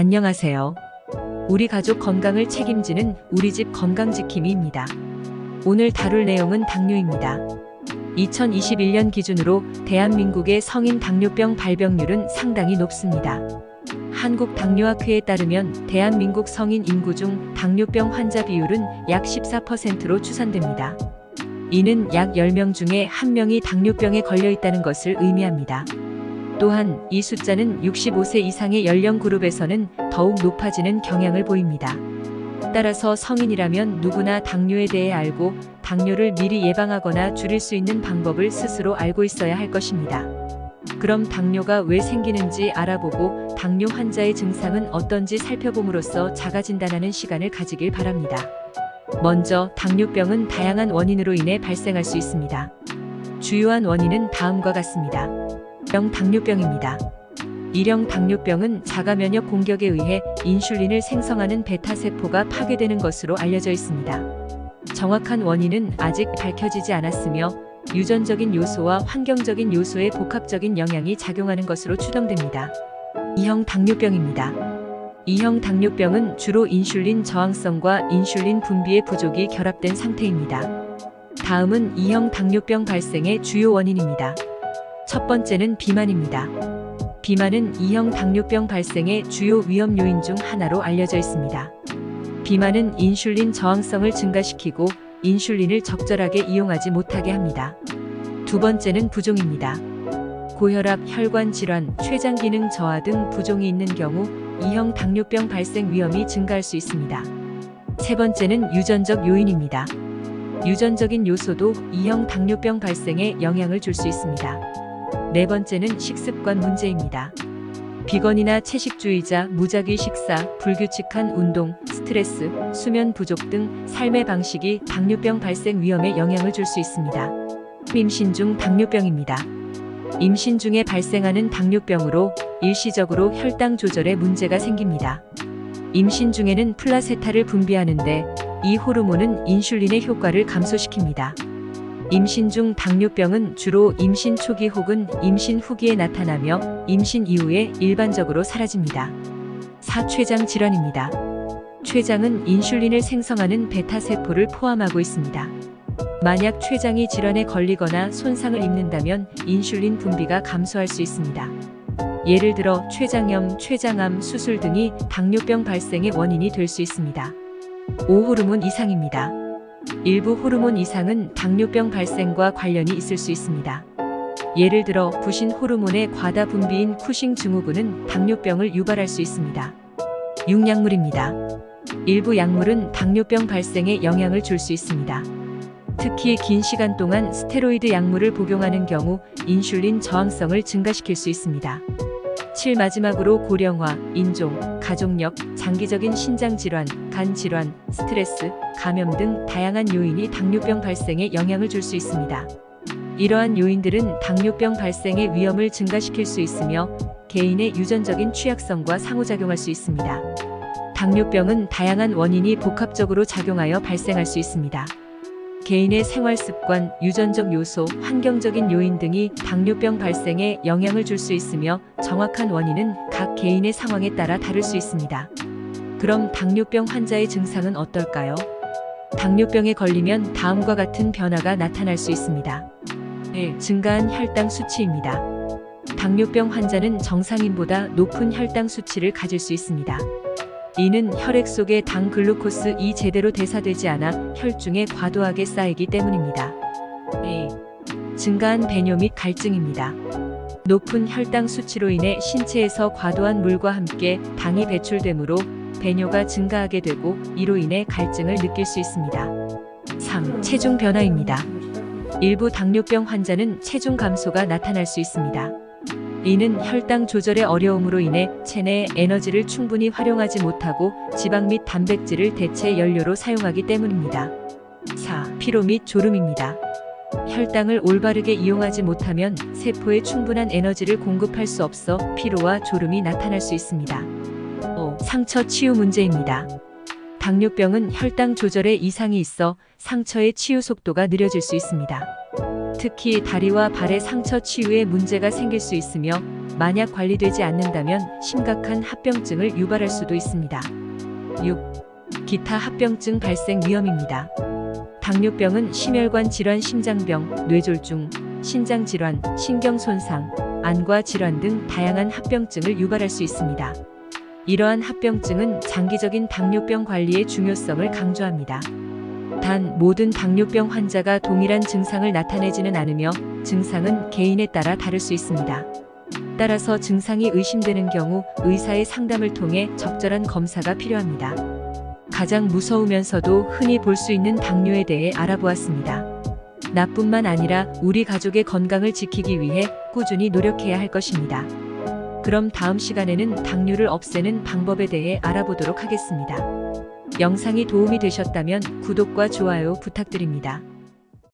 안녕하세요. 우리 가족 건강을 책임지는 우리집 건강지킴이입니다. 오늘 다룰 내용은 당뇨입니다. 2021년 기준으로 대한민국의 성인 당뇨병 발병률은 상당히 높습니다. 한국당뇨학회에 따르면 대한민국 성인 인구 중 당뇨병 환자 비율은 약 14%로 추산됩니다. 이는 약 10명 중에 1명이 당뇨병에 걸려 있다는 것을 의미합니다. 또한 이 숫자는 65세 이상의 연령 그룹에서는 더욱 높아지는 경향을 보입니다. 따라서 성인이라면 누구나 당뇨에 대해 알고 당뇨를 미리 예방하거나 줄일 수 있는 방법을 스스로 알고 있어야 할 것입니다. 그럼 당뇨가 왜 생기는지 알아보고 당뇨 환자의 증상은 어떤지 살펴봄으로써 자가진단하는 시간을 가지길 바랍니다. 먼저 당뇨병은 다양한 원인으로 인해 발생할 수 있습니다. 주요한 원인은 다음과 같습니다. 1형 당뇨병입니다. 1형 당뇨병은 자가 면역 공격에 의해 인슐린을 생성하는 베타세포가 파괴되는 것으로 알려져 있습니다. 정확한 원인은 아직 밝혀지지 않았으며 유전적인 요소와 환경적인 요소의 복합적인 영향이 작용하는 것으로 추정됩니다. 2형 당뇨병입니다. 2형 당뇨병은 주로 인슐린 저항성과 인슐린 분비의 부족이 결합된 상태입니다. 다음은 2형 당뇨병 발생의 주요 원인입니다. 첫 번째는 비만입니다. 비만은 2형 당뇨병 발생의 주요 위험 요인 중 하나로 알려져 있습니다. 비만은 인슐린 저항성을 증가시키고 인슐린을 적절하게 이용하지 못하게 합니다. 두 번째는 부종입니다. 고혈압, 혈관 질환, 췌장 기능 저하 등 부종이 있는 경우 2형 당뇨병 발생 위험이 증가할 수 있습니다. 세 번째는 유전적 요인입니다. 유전적인 요소도 2형 당뇨병 발생에 영향을 줄 수 있습니다. 네 번째는 식습관 문제입니다. 비건이나 채식주의자, 무작위 식사, 불규칙한 운동, 스트레스, 수면 부족 등 삶의 방식이 당뇨병 발생 위험에 영향을 줄 수 있습니다. 임신 중 당뇨병입니다. 임신 중에 발생하는 당뇨병으로 일시적으로 혈당 조절에 문제가 생깁니다. 임신 중에는 플라세타를 분비하는데 이 호르몬은 인슐린의 효과를 감소시킵니다. 임신 중 당뇨병은 주로 임신 초기 혹은 임신 후기에 나타나며 임신 이후에 일반적으로 사라집니다. 4. 췌장 질환입니다. 췌장은 인슐린을 생성하는 베타세포를 포함하고 있습니다. 만약 췌장이 질환에 걸리거나 손상을 입는다면 인슐린 분비가 감소할 수 있습니다. 예를 들어 췌장염, 췌장암, 수술 등이 당뇨병 발생의 원인이 될 수 있습니다. 5. 호르몬 이상입니다. 일부 호르몬 이상은 당뇨병 발생과 관련이 있을 수 있습니다. 예를 들어 부신 호르몬의 과다 분비인 쿠싱 증후군은 당뇨병을 유발할 수 있습니다. 6. 약물입니다. 일부 약물은 당뇨병 발생에 영향을 줄 수 있습니다. 특히 긴 시간 동안 스테로이드 약물을 복용하는 경우 인슐린 저항성을 증가시킬 수 있습니다. 7. 마지막으로 고령화, 인종, 가족력, 장기적인 신장질환, 간질환, 스트레스, 감염 등 다양한 요인이 당뇨병 발생에 영향을 줄 수 있습니다. 이러한 요인들은 당뇨병 발생의 위험을 증가시킬 수 있으며 개인의 유전적인 취약성과 상호작용할 수 있습니다. 당뇨병은 다양한 원인이 복합적으로 작용하여 발생할 수 있습니다. 개인의 생활습관, 유전적 요소, 환경적인 요인 등이 당뇨병 발생에 영향을 줄 수 있으며 정확한 원인은 각 개인의 상황에 따라 다를 수 있습니다. 그럼 당뇨병 환자의 증상은 어떨까요? 당뇨병에 걸리면 다음과 같은 변화가 나타날 수 있습니다. 1. 증가한 혈당 수치입니다. 당뇨병 환자는 정상인보다 높은 혈당 수치를 가질 수 있습니다. 이는 혈액 속의 당 글루코스이 제대로 대사되지 않아 혈중에 과도하게 쌓이기 때문입니다. 2. 증가한 배뇨 및 갈증입니다. 높은 혈당 수치로 인해 신체에서 과도한 물과 함께 당이 배출되므로 배뇨가 증가하게 되고 이로 인해 갈증을 느낄 수 있습니다. 3. 체중 변화입니다. 일부 당뇨병 환자는 체중 감소가 나타날 수 있습니다. 이는 혈당 조절의 어려움으로 인해 체내의 에너지를 충분히 활용하지 못하고 지방 및 단백질을 대체 연료로 사용하기 때문입니다. 4. 피로 및 졸음입니다. 혈당을 올바르게 이용하지 못하면 세포에 충분한 에너지를 공급할 수 없어 피로와 졸음이 나타날 수 있습니다. 5. 상처 치유 문제입니다. 당뇨병은 혈당 조절에 이상이 있어 상처의 치유 속도가 느려질 수 있습니다. 특히 다리와 발의 상처 치유에 문제가 생길 수 있으며 만약 관리되지 않는다면 심각한 합병증을 유발할 수도 있습니다. 6. 기타 합병증 발생 위험입니다. 당뇨병은 심혈관 질환, 심장병, 뇌졸중, 신장질환, 신경손상, 안과 질환 등 다양한 합병증을 유발할 수 있습니다. 이러한 합병증은 장기적인 당뇨병 관리의 중요성을 강조합니다. 단, 모든 당뇨병 환자가 동일한 증상을 나타내지는 않으며 증상은 개인에 따라 다를 수 있습니다. 따라서 증상이 의심되는 경우 의사의 상담을 통해 적절한 검사가 필요합니다. 가장 무서우면서도 흔히 볼 수 있는 당뇨에 대해 알아보았습니다. 나뿐만 아니라 우리 가족의 건강을 지키기 위해 꾸준히 노력해야 할 것입니다. 그럼 다음 시간에는 당뇨를 없애는 방법에 대해 알아보도록 하겠습니다. 영상이 도움이 되셨다면 구독과 좋아요 부탁드립니다.